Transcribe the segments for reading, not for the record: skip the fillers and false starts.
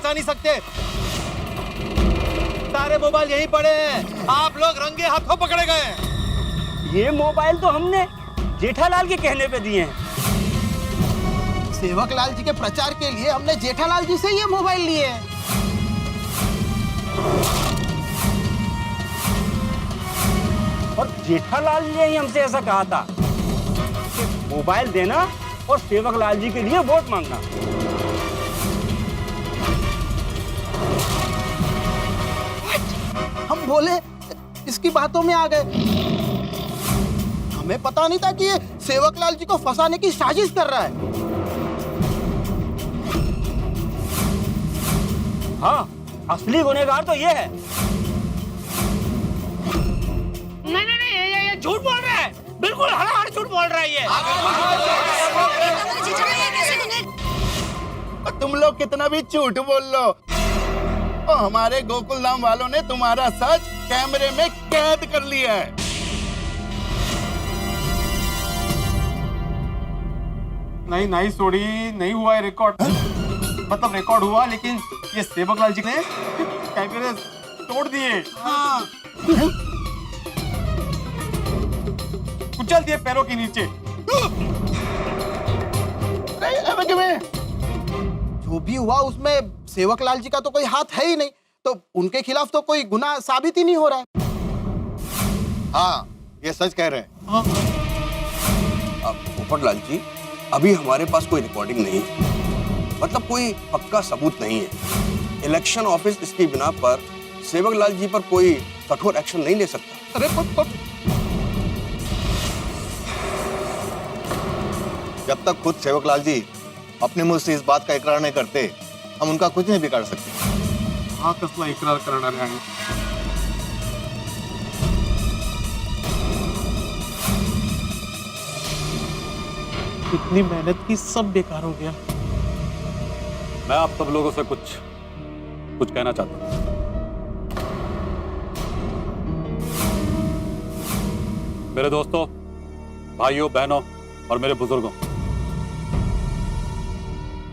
बचा नहीं सकते। सारे मोबाइल यहीं पड़े हैं, आप लोग रंगे हाथों पकड़े गए। ये मोबाइल तो हमने जेठालाल के कहने पे दिए हैं। सेवकलाल जी के प्रचार के लिए हमने जेठालाल जी से ये मोबाइल लिए हैं। और जेठालाल जी ने ही हमसे ऐसा कहा था कि मोबाइल देना और सेवकलाल जी के लिए वोट मांगना। हम बोले इसकी बातों में आ गए। हमें पता नहीं था कि ये सेवकलाल जी को फंसाने की साजिश कर रहा है। हाँ, असली गुनहगार तो ये है। नहीं, ये झूठ बोल रहा है, बिल्कुल हर झूठ बोल रहा है ये। तुम लोग कितना भी झूठ बोल लो, तो हमारे गोकुल धाम वालों ने तुम्हारा सच कैमरे में कैद कर लिया है। नहीं सोड़ी, नहीं हुआ है रिकॉर्ड। मतलब रिकॉर्ड हुआ, लेकिन ये सेवकलाल जी ने कैमरे तोड़ दिए। हाँ। कुचल दिए पैरों के नीचे। जो भी हुआ उसमें सेवकलाल जी का तो कोई हाथ है ही नहीं, तो उनके खिलाफ तो कोई गुनाह साबित ही नहीं हो रहा है। हाँ, ये सच कह रहे हैं। पोपटलाल जी, अभी हमारे पास कोई रिकॉर्डिंग नहीं है, मतलब कोई पक्का सबूत नहीं है। इलेक्शन ऑफिस इसकी बिना पर सेवकलाल जी पर कोई कठोर एक्शन नहीं ले सकता। अरे जब तक खुद सेवकलाल जी अपने मुंह से इस बात का इकरार नहीं करते, हम उनका कुछ नहीं बिगाड़ सकते। हाँ, कसला इकरार करना है। इतनी मेहनत की सब बेकार हो गया। मैं आप सब लोगों से कुछ कहना चाहता हूं। मेरे दोस्तों, भाइयों, बहनों और मेरे बुजुर्गों,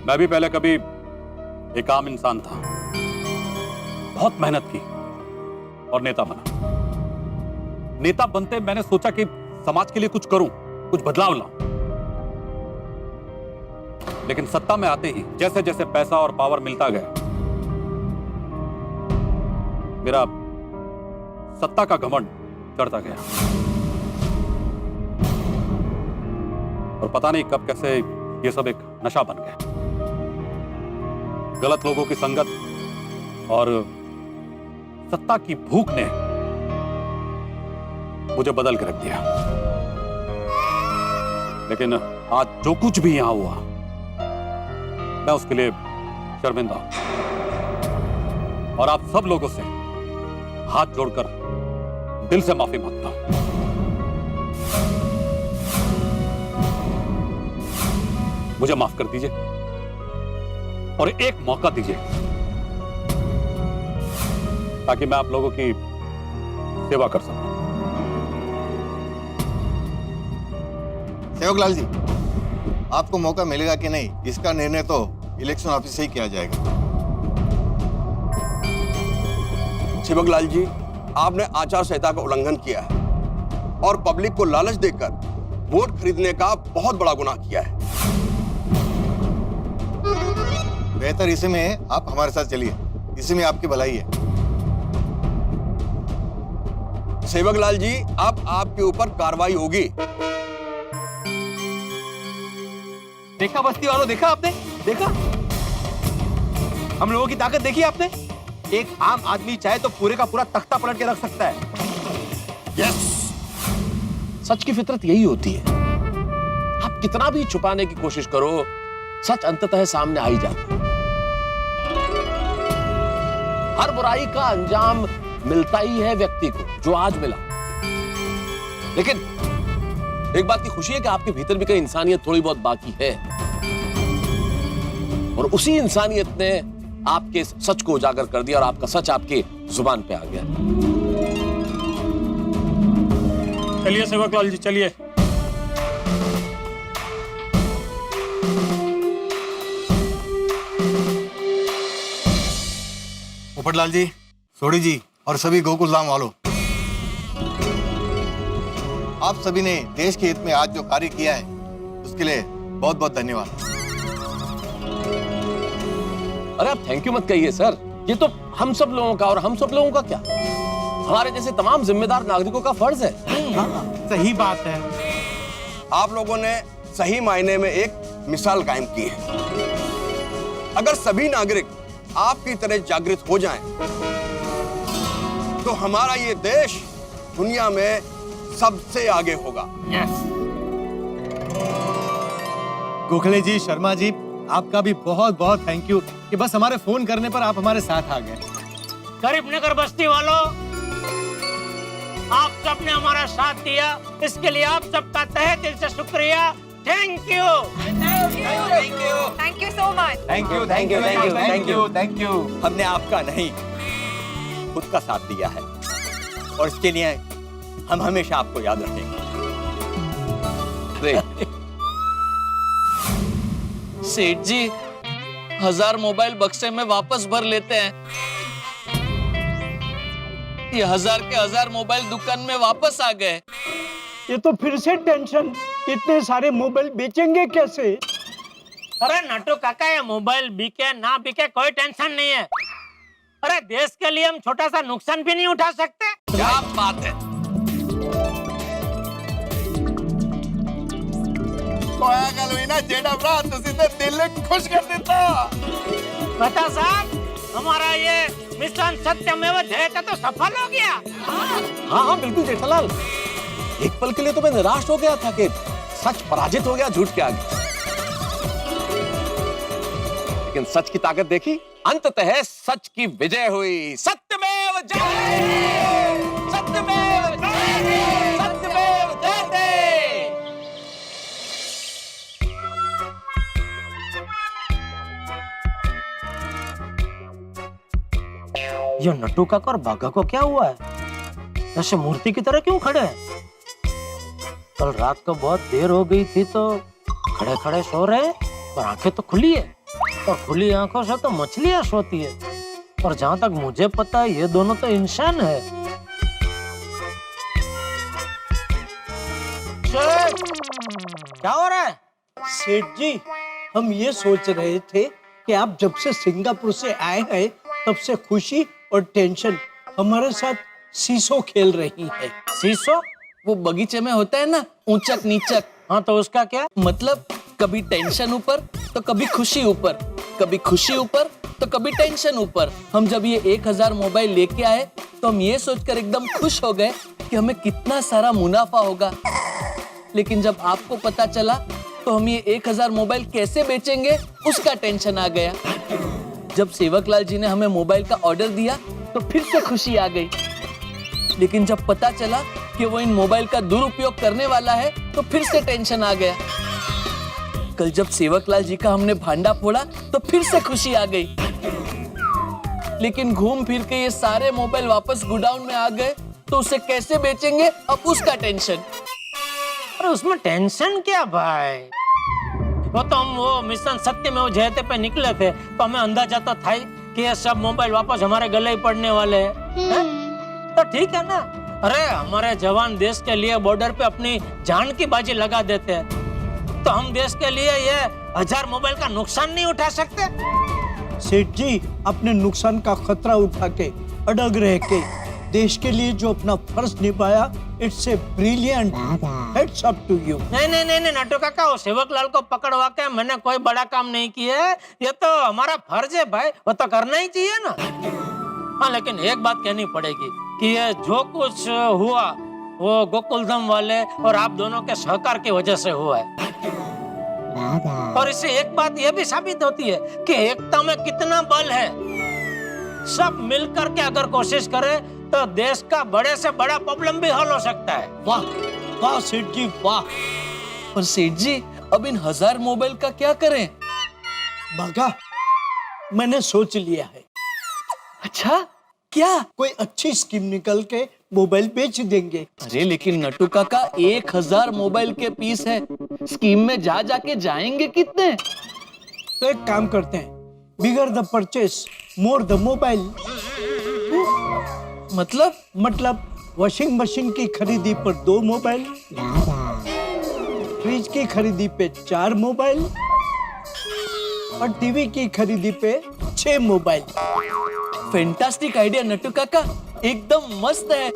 मैं भी पहले कभी एक आम इंसान था। बहुत मेहनत की और नेता बना। नेता बनते मैंने सोचा कि समाज के लिए कुछ करूं, कुछ बदलाव लाऊं। लेकिन सत्ता में आते ही जैसे जैसे पैसा और पावर मिलता गया, मेरा सत्ता का घमंड चढ़ता गया। और पता नहीं कब कैसे ये सब एक नशा बन गया। गलत लोगों की संगत और सत्ता की भूख ने मुझे बदल के रख दिया। लेकिन आज जो कुछ भी यहां हुआ, मैं उसके लिए शर्मिंदा हूं और आप सब लोगों से हाथ जोड़कर दिल से माफी मांगता हूं। मुझे माफ कर दीजिए और एक मौका दीजिए ताकि मैं आप लोगों की सेवा कर सकूं। सेवकलाल जी, आपको मौका मिलेगा कि नहीं, इसका निर्णय तो इलेक्शन ऑफिस से ही किया जाएगा। सेवकलाल जी, आपने आचार संहिता का उल्लंघन किया है और पब्लिक को लालच देकर वोट खरीदने का बहुत बड़ा गुनाह किया है। बेहतर इसी में है आप हमारे साथ चलिए, इसी में आपकी भलाई है। सेवकलाल जी, अब आपके ऊपर कार्रवाई होगी। देखा बस्ती वालों, देखा आपने? देखा हम लोगों की ताकत देखी आपने? एक आम आदमी चाहे तो पूरे का पूरा तख्ता पलट के रख सकता है। यस, सच की फितरत यही होती है। आप कितना भी छुपाने की कोशिश करो, सच अंततः सामने आ ही जाता है। हर बुराई का अंजाम मिलता ही है व्यक्ति को, जो आज मिला। लेकिन एक बात की खुशी है कि आपके भीतर भी कहीं इंसानियत थोड़ी बहुत बाकी है, और उसी इंसानियत ने आपके सच को उजागर कर दिया और आपका सच आपके जुबान पे आ गया। चलिए सेवकलाल जी, चलिए। पोपटलाल जी, सोडी जी और सभी गोकुल धाम वालों, आप सभी ने देश के हित में आज जो कार्य किया है उसके लिए बहुत बहुत धन्यवाद। अरे आप थैंक यू मत कहिए सर, ये तो हम सब लोगों का, और हम सब लोगों का क्या, हमारे जैसे तमाम जिम्मेदार नागरिकों का फर्ज है। सही बात है। आप लोगों ने सही मायने में एक मिसाल कायम की है। अगर सभी नागरिक आपकी तरह जागृत हो जाएं, तो हमारा ये देश दुनिया में सबसे आगे होगा। गोखले जी, शर्मा जी, आपका भी बहुत बहुत थैंक यू कि बस हमारे फोन करने पर आप हमारे साथ आ गए। गरीब नगर बस्ती वालों, आप सबने हमारा साथ दिया, इसके लिए आप सबका तहे दिल से शुक्रिया। Thank you, thank you so much. Thank you, thank you, thank you, thank you, thank you. हमने आपका नहीं, खुद का साथ दिया है और इसके लिए हम हमेशा आपको याद रखेंगे। सेठ जी, 1000 मोबाइल बक्से में वापस भर लेते हैं। ये 1000 के 1000 मोबाइल दुकान में वापस आ गए। ये तो फिर से टेंशन, इतने सारे मोबाइल बेचेंगे कैसे? अरे नटू काका, ये मोबाइल बिके ना बिके कोई टेंशन नहीं है। अरे देश के लिए हम छोटा सा नुकसान भी नहीं उठा सकते। क्या बात है। जेड़ा भरा तुसी तो दिल खुश कर देता। बता साहब, हमारा ये मिशन सत्यमेव जयते तो सफल हो गया। हाँ हाँ बिल्कुल जेठालाल, एक पल के लिए तो मैं निराश हो गया था कि सच पराजित हो गया झूठ के आगे, लेकिन सच की ताकत देखी, अंततः सच की विजय हुई। सत्यमेव जयते, सत्यमेव जयते, सत्यमेव जयते। ये नट्टू काका और बाघा को क्या हुआ है? ऐसे मूर्ति की तरह क्यों खड़े हैं? कल रात को बहुत देर हो गई थी तो खड़े खड़े सो रहे हैं, पर आंखें तो खुली है, और खुली आंखों से तो मछलियां सोती है। और जहां तक मुझे पता है ये दोनों तो इंसान है। क्या हो रहा है? सेठ जी, हम ये सोच रहे थे कि आप जब से सिंगापुर से आए हैं तब से खुशी और टेंशन हमारे साथ सीसो खेल रही है। सीसो? वो बगीचे में होता है ना, ऊंचक नीचक। हाँ तो उसका क्या मतलब? कभी टेंशन ऊपर तो कभी खुशी ऊपर, कभी खुशी ऊपर तो कभी टेंशन ऊपर। हम जब ये 1000 मोबाइल लेके आए तो हम ये सोचकर एकदम खुश हो गए कि हमें कितना सारा मुनाफा होगा, लेकिन जब आपको पता चला तो हम ये 1000 मोबाइल कैसे बेचेंगे उसका टेंशन आ गया। जब सेवकलाल जी ने हमें मोबाइल का ऑर्डर दिया तो फिर से खुशी आ गई, लेकिन जब पता चला कि वो इन मोबाइल का दुरुपयोग करने वाला है तो फिर से टेंशन आ गया। कल जब सेवकलाल जी का हमने भांडा फोड़ा तो फिर से खुशी आ गई, लेकिन घूम फिर के ये सारे मोबाइल वापस गोडाउन में आ गए तो उसे कैसे बेचेंगे अब उसका टेंशन। अरे उसमें टेंशन क्या भाई? वो तो हम वो मिशन सत्यमेव जयते पे निकले थे तो हमें अंदाजा तो था ही कि ये सब मोबाइल वापस हमारे गले ही पड़ने वाले हैं। तो ठीक है ना। अरे हमारे जवान देश के लिए बॉर्डर पे अपनी जान की बाजी लगा देते हैं, तो हम देश के लिए ये 1000 मोबाइल का नुकसान नहीं उठा सकते? सेठ जी, अपने नुकसान का खतरा उठा के अड़ग रह के देश के लिए जो अपना फर्ज निभाया, it's a brilliant, heads up to you. नहीं नहीं नहीं नहीं नट्टू काका, वो सेवकलाल को पकड़वा के मैंने कोई बड़ा काम नहीं किया है, ये तो हमारा फर्ज है भाई, वो तो करना ही चाहिए ना। हाँ लेकिन एक बात कहनी पड़ेगी कि ये जो कुछ हुआ वो गोकुलधाम वाले और आप दोनों के सहकार की वजह से हुआ है। और इससे एक बात यह भी साबित होती है कि एकता में कितना बल है। सब मिलकर के अगर कोशिश करें तो देश का बड़े से बड़ा प्रॉब्लम भी हल हो सकता है। वाह वाह सेठ जी वाह। पर सेठ जी, अब इन 1000 मोबाइल का क्या करें? बागा, मैंने सोच लिया है। अच्छा, क्या? कोई अच्छी स्कीम निकल के मोबाइल बेच देंगे। अरे लेकिन नट्टू काका, 1000 मोबाइल के पीस है, स्कीम में जाके जाएंगे कितने? तो एक काम करते हैं, bigger the purchase more the mobile. मतलब वॉशिंग मशीन की खरीदी पर 2 मोबाइल, फ्रिज की खरीदी पे 4 मोबाइल और टीवी की खरीदी पे 6 मोबाइल। फैंटास्टिक आइडिया नट्टू काका, एकदम मस्त है।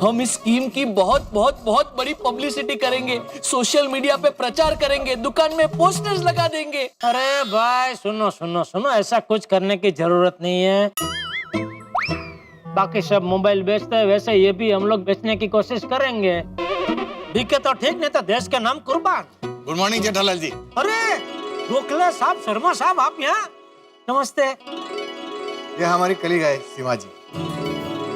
हम इस स्कीम की बहुत बहुत बहुत बड़ी पब्लिसिटी करेंगे, सोशल मीडिया पे प्रचार करेंगे, दुकान में पोस्टर्स लगा देंगे। अरे भाई सुनो सुनो सुनो, ऐसा कुछ करने की जरूरत नहीं है। बाकी सब मोबाइल बेचते हैं, वैसे ये भी हम लोग बेचने की कोशिश करेंगे। बिके तो ठीक, नहीं तो देश का नाम कुर्बान। गुड मॉर्निंग जेठालाल जी। अरे गोखले साहब, शर्मा साहब, आप यहाँ? नमस्ते। ये हमारी कलीग है सीमा जी।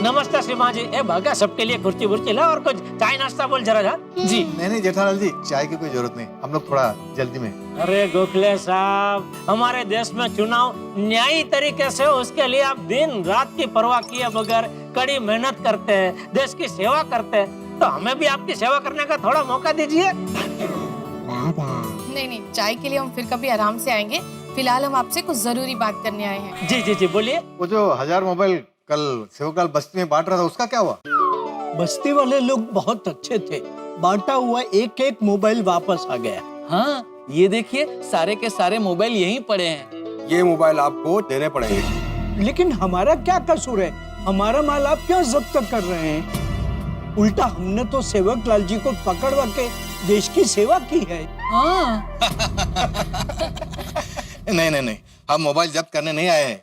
नमस्ते सीमा जी। ए भागा, सबके लिए कुर्सी बुर्सी ला और कुछ चाय नाश्ता बोल जरा जा। जी नहीं जेठालाल जी, चाय की कोई जरूरत नहीं, हम लोग थोड़ा जल्दी में। अरे गोखले साहब, हमारे देश में चुनाव न्यायी तरीके से, उसके लिए आप दिन रात की परवाह किए बगैर कड़ी मेहनत करते हैं, देश की सेवा करते हैं, तो हमें भी आपकी सेवा करने का थोड़ा मौका दीजिए। नहीं नहीं, चाय के लिए हम फिर कभी आराम से आएंगे। फिलहाल हम आपसे कुछ जरूरी बात करने आए हैं। जी जी जी बोलिए। वो जो 1000 मोबाइल कल सेवकलाल बस्ती में बांट रहा था, उसका क्या हुआ? बस्ती वाले लोग बहुत अच्छे थे, बांटा हुआ एक एक मोबाइल वापस आ गया। हाँ, ये देखिए सारे के सारे मोबाइल यहीं पड़े हैं। ये मोबाइल आपको देने पड़ेंगे। लेकिन हमारा क्या कसूर है? हमारा माल आप क्यों जब्त कर रहे हैं? उल्टा हमने तो सेवकलाल जी को पकड़वा के देश की सेवा की है। हाँ। नहीं, हम मोबाइल जब्त करने नहीं आए हैं,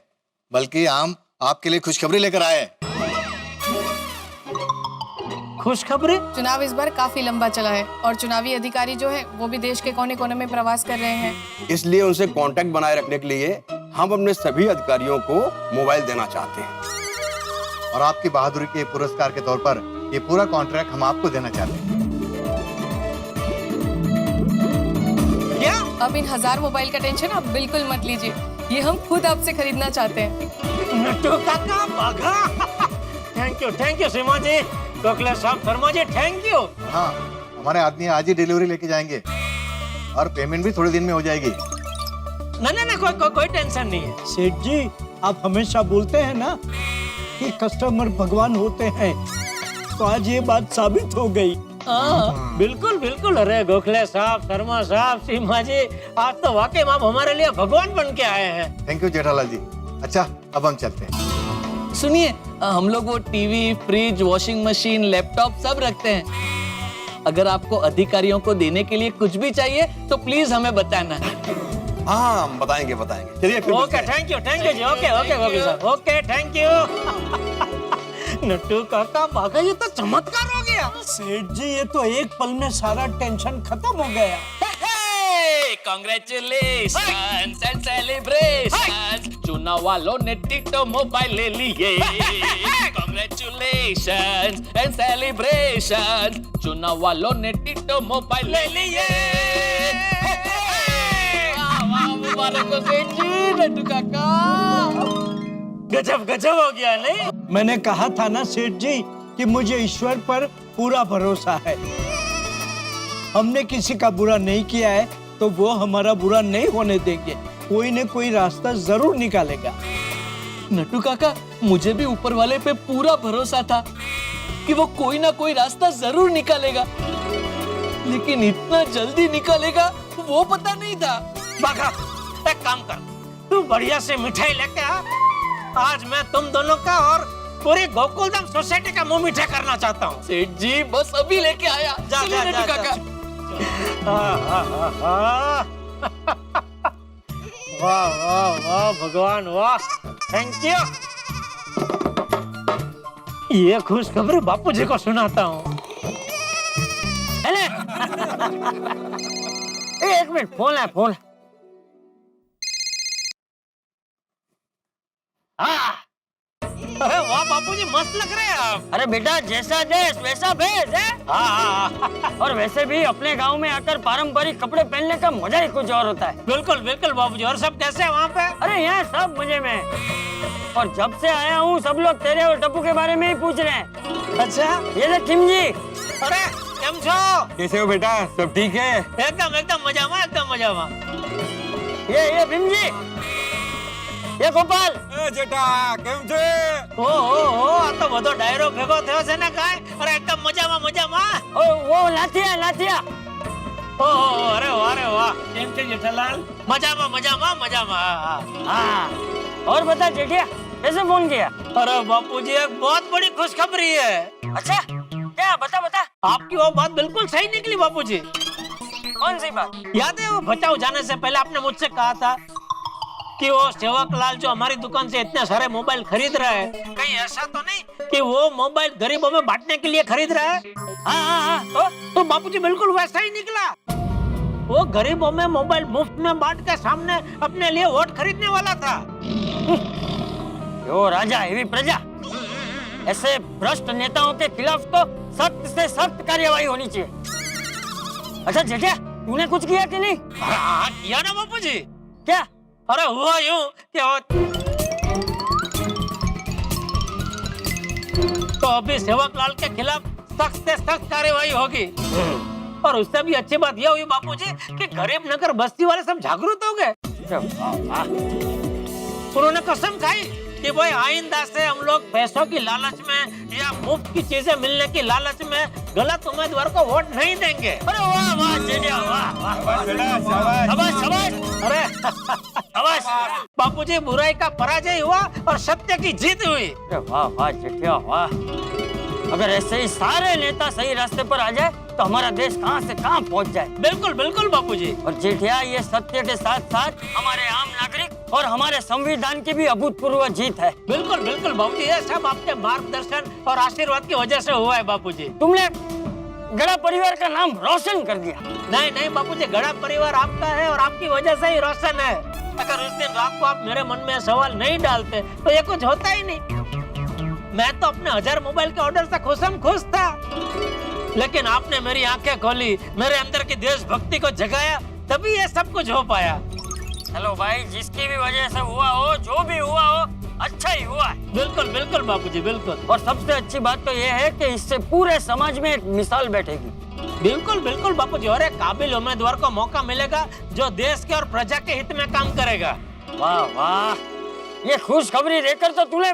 बल्कि हम आपके लिए खुशखबरी लेकर आए हैं। खुशखबरी? चुनाव इस बार काफी लंबा चला है और चुनावी अधिकारी जो है वो भी देश के कोने कोने में प्रवास कर रहे हैं। इसलिए उनसे कांटेक्ट बनाए रखने के लिए हम अपने सभी अधिकारियों को मोबाइल देना चाहते हैं। और आपकी बहादुरी के पुरस्कार के तौर पर ये पूरा कॉन्ट्रैक्ट हम आपको देना चाहते हैं। क्या? अब इन 1000 मोबाइल का टेंशन आप बिल्कुल मत लीजिए, ये हम खुद आपसे खरीदना चाहते हैं। नट्टू काका भागा। थैंक यू सीमा जी, गोखले साहब, शर्मा जी, थैंक यू। हाँ, हमारे आदमी आज ही डिलीवरी लेके जाएंगे और पेमेंट भी थोड़े दिन में हो जाएगी। नहीं, कोई टेंशन नहीं है। सेठ जी, आप हमेशा बोलते हैं ना कि कस्टमर भगवान होते हैं, तो आज ये बात साबित हो गई। बिल्कुल। अरे गोखले साहब, शर्मा साहब, सीमा जी, आज तो वाकई में आप हमारे लिए भगवान बन के आए हैं। थैंक यू जेठालाल जी। अच्छा, अब हम चलते हैं। सुनिए, हम लोग वो TV, fridge, washing machine, laptop सब रखते हैं। अगर आपको अधिकारियों को देने के लिए कुछ भी चाहिए तो प्लीज हमें बताना। हाँ, हम बताएंगे। चलिए फिर। Okay, thank you ji. Okay Gokhale साहब, ओके, थैंक यू। नट्टू काका भागा, ये तो चमत्कार हो गया। सेठ जी, ये तो एक पल में सारा टेंशन खत्म हो गया। Congratulations and celebrations, चुनाव वालों ने टिटो मोबाइल ले लिए। Congratulations and celebrations, चुनाव वालों ने टिटो मोबाइल ले लिए। मुबारक हो सेठ जी, नट्टू काका। गजब हो गया नहीं? मैंने कहा था ना सेठ जी कि मुझे ईश्वर पर पूरा भरोसा है। हमने किसी का बुरा नहीं किया है तो वो हमारा बुरा नहीं होने देंगे, कोई न कोई रास्ता जरूर निकालेगा। नट्टू काका, मुझे भी ऊपर वाले पे पूरा भरोसा था कि वो कोई ना कोई रास्ता जरूर निकालेगा, लेकिन इतना जल्दी निकालेगा वो पता नहीं था। बाघा, एक काम कर, तू बढ़िया से मिठाई लेके आ। आज मैं तुम दोनों का और पूरी गोकुलधाम सोसाइटी का मुंह मीठा करना चाहता हूँ। सेठ जी, बस अभी लेके आया। जा, नट्टू काका। वाह भगवान, वाह, थैंक यू। ये खुशखबरी बापू जी को सुनाता हूँ। एक मिनट, फोन है। अरे वाह बापूजी, मस्त लग रहे हैं आप। अरे बेटा, जैसा देश वैसा भेष है। हाँ। और वैसे भी अपने गांव में आकर पारंपरिक कपड़े पहनने का मजा ही कुछ और होता है। बिल्कुल बाबूजी। और सब कैसे हैं वहाँ पे? अरे यहाँ सब मजे में। और जब से आया हूँ सब लोग तेरे और टप्पू के बारे में ही पूछ रहे हैं। अच्छा, ये देख किम जी। अरे केम छो? कैसे हो बेटा? सब ठीक है? एकदम मजा में। ये भीम जी। એ ગોપાલ જેઠા કેમ છે? ઓહો આ તો બધો ડાયરો ભેગો થયો છે ને કાંઈ? અરે એકદમ મજામાં મજામાં. ઓ લાઠિયા ઓહો અરે વાહ કેમ છે જેઠાલાલ? મજામાં મજામાં મજામાં. हाँ और बता जेठिया कैसे फोन किया? अरे बापूजी एक बहुत बड़ी खुशखबरी है. अच्छा क्या बता आपकी वो बात बिल्कुल सही निकली बापूजी. कौन सी बात? याद है वो बचाओ जाने से पहले आपने मुझसे कहा था कि वो सेवकलाल जो हमारी दुकान से इतने सारे मोबाइल खरीद रहा है, कहीं ऐसा तो नहीं कि वो मोबाइल गरीबों में बांटने के लिए खरीद रहा है? हाँ तो बापूजी बिल्कुल वैसा ही निकला. वो गरीबों में मोबाइल मुफ्त में बांट के सामने अपने लिए वोट खरीदने वाला था. यो राजा हेवी प्रजा, ऐसे भ्रष्ट नेताओं के खिलाफ तो सख्त से सख्त कार्यवाही होनी चाहिए. अच्छा जेठिया तूने कुछ किया कि नहीं? हाँ किया ना बापूजी. क्या? अरे हुआ यूं कि तो अभी सेवकलाल के खिलाफ सख्त से सख्त कार्यवाही होगी. और उससे भी अच्छी बात यह हुई बापूजी कि गरीब नगर बस्ती वाले सब जागरूक हो गए. उन्होंने कसम खाई कि भाई आइंदा से हम लोग पैसों की लालच में या मुफ्त की चीजें मिलने की लालच में गलत उम्मीदवार को वोट नहीं देंगे. अरे वाह जेठिया शाबाश. अरे शाबाश. बापूजी बुराई का पराजय हुआ और सत्य की जीत हुई. वाह जेठिया वाह. अगर ऐसे ही सारे नेता सही रास्ते पर आ जाए तो हमारा देश कहां से कहां पहुंच जाए. बिल्कुल बिल्कुल बापूजी. और जेठिया ये सत्य के साथ साथ हमारे आम नागरिक और हमारे संविधान की भी अभूतपूर्व जीत है. बिल्कुल बिल्कुल बापूजी, ये सब आपके मार्गदर्शन और आशीर्वाद की वजह से हुआ है बापूजी. तुमने गड़ा परिवार का नाम रोशन कर दिया. नहीं बापूजी, गड़ा परिवार आपका है और आपकी वजह से ही रोशन है. अगर उस दिन रात को आप मेरे मन में सवाल नहीं डालते तो ये कुछ होता ही नहीं. मैं तो अपने 1000 मोबाइल के ऑर्डर से खुश था, लेकिन आपने मेरी आंखें खोली, मेरे अंदर की देशभक्ति को जगाया, तभी ये सब कुछ हो पाया. हेलो भाई, जिसकी भी वजह से हुआ हो, जो भी हुआ हो, अच्छा ही हुआ है. बिल्कुल बिल्कुल बापूजी बिल्कुल. और सबसे अच्छी बात तो ये है कि इससे पूरे समाज में एक मिसाल बैठेगी. बिल्कुल बिल्कुल बापूजी, और एक काबिल उम्मीदवार को मौका मिलेगा जो देश के और प्रजा के हित में काम करेगा. वाह वाह, ये खुशखबरी देकर तो तूने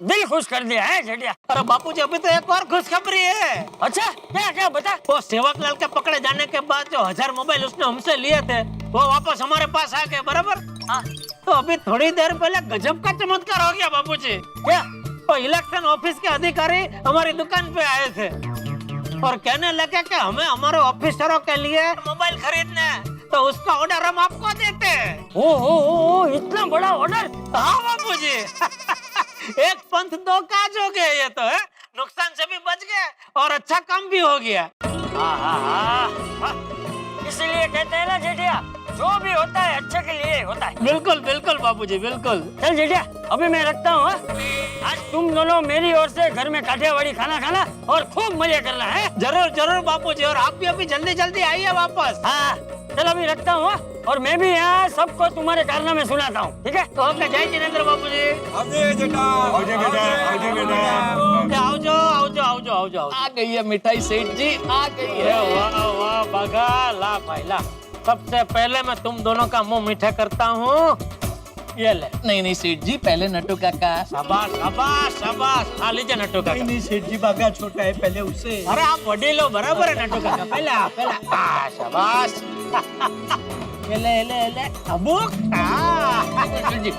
दिल खुश कर दिया है जेठिया. अरे बापूजी अभी तो एक और खुशखबरी है. अच्छा क्या बता. वो सेवकलाल के पकड़े जाने के बाद जो 1000 मोबाइल उसने हमसे लिए थे वो वापस हमारे पास आ गए. बराबर. हाँ. तो अभी थोड़ी देर पहले गजब का चमत्कार हो गया बापूजी. क्या? तो इलेक्शन ऑफिस के अधिकारी हमारी दुकान पे आए थे और कहने लगे कि हमें हमारे ऑफिसरों के लिए मोबाइल खरीदना है, तो उसका ऑर्डर हम आपको देते हैं. ओ इतना बड़ा ऑर्डर. हाँ बापूजी. एक पंथ दो काज हो गए ये तो है. नुकसान से भी बच गए और अच्छा काम भी हो गया. इसीलिए कहते हैं ना जेठिया, जो भी होता है अच्छे के लिए होता है. बिल्कुल बिल्कुल बापूजी बिल्कुल. चल जेठिया अभी मैं रखता हूँ. आज तुम दोनों मेरी ओर से घर में काठियावाड़ी खाना खाना और खूब मजे करना है. जरूर जरूर बापूजी, और आप भी अभी जल्दी जल्दी आइए वापस. हाँ चल अभी रखता हूँ. और मैं भी यहाँ सबको तुम्हारे कारनामे सुनाता हूँ. ठीक है? ओके, जय जिनेंद्र बापूजी. आओ. आ गई है मिठाई सेठ जी, आ गई है. वाह बाघा, ला भाई ला. सबसे पहले मैं तुम दोनों का मुंह मीठा करता हूँ. ये ले. नहीं सेठ जी, पहले नटू काका. शाबाश शाबाश शाबाश. खा लीजिए नटू काका. नहीं सेठ जी, बागा छोटा है, पहले उसे. अरे आप वडील लो, बराबर है नटू काका. पहले शाबाश. ले अबूक. जी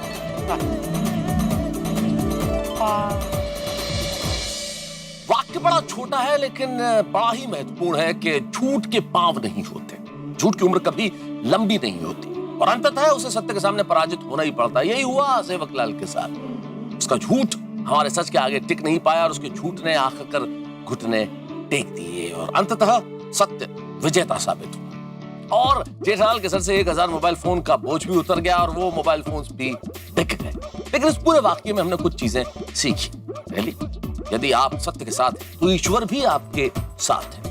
वाक्य बड़ा छोटा है लेकिन बड़ा ही महत्वपूर्ण है कि झूठ के पांव नहीं होते. झूठ की उम्र कभी लंबी नहीं होती और अंततः उसे सत्य के सामने पराजित होना ही पड़ता है. यही हुआ सेवकलाल के साथ. उसका झूठ हमारे सच के आगे टिक नहीं पाया और उसके झूठ ने आकर घुटने टेक दिए और अंततः सत्य विजेता साबित हुआ. और जेठालाल के सर से 1000 मोबाइल फोन का बोझ भी उतर गया और वो मोबाइल फोन्स भी बिक गए. लेकिन इस पूरे वाक्य में हमने कुछ चीजें सीखी. पहली, यदि आप सत्य के साथ हैं तो ईश्वर भी आपके साथ है.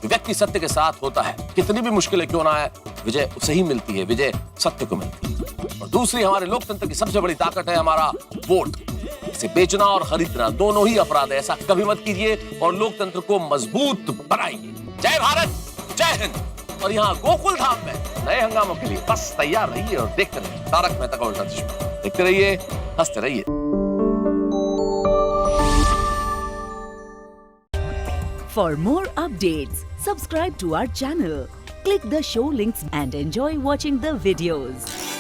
व्यक्ति सत्य के साथ होता है, कितनी भी मुश्किलें क्यों ना आए, विजय उसे ही मिलती है, विजय सत्य को मिलती है. और दूसरी, हमारे लोकतंत्र की सबसे बड़ी ताकत है हमारा वोट. इसे बेचना और खरीदना दोनों ही अपराध है. ऐसा कभी मत कीजिए और लोकतंत्र को मजबूत बनाइए. जय भारत, जय हिंद. और यहाँ गोकुल धाम में नए हंगामों के लिए बस तैयार रहिए और देखते रहिए तारक मेहता का उल्टा चश्मा. देखते रहिए हंसते रहिए। For more updates, subscribe to our channel, click the show links and enjoy watching the videos.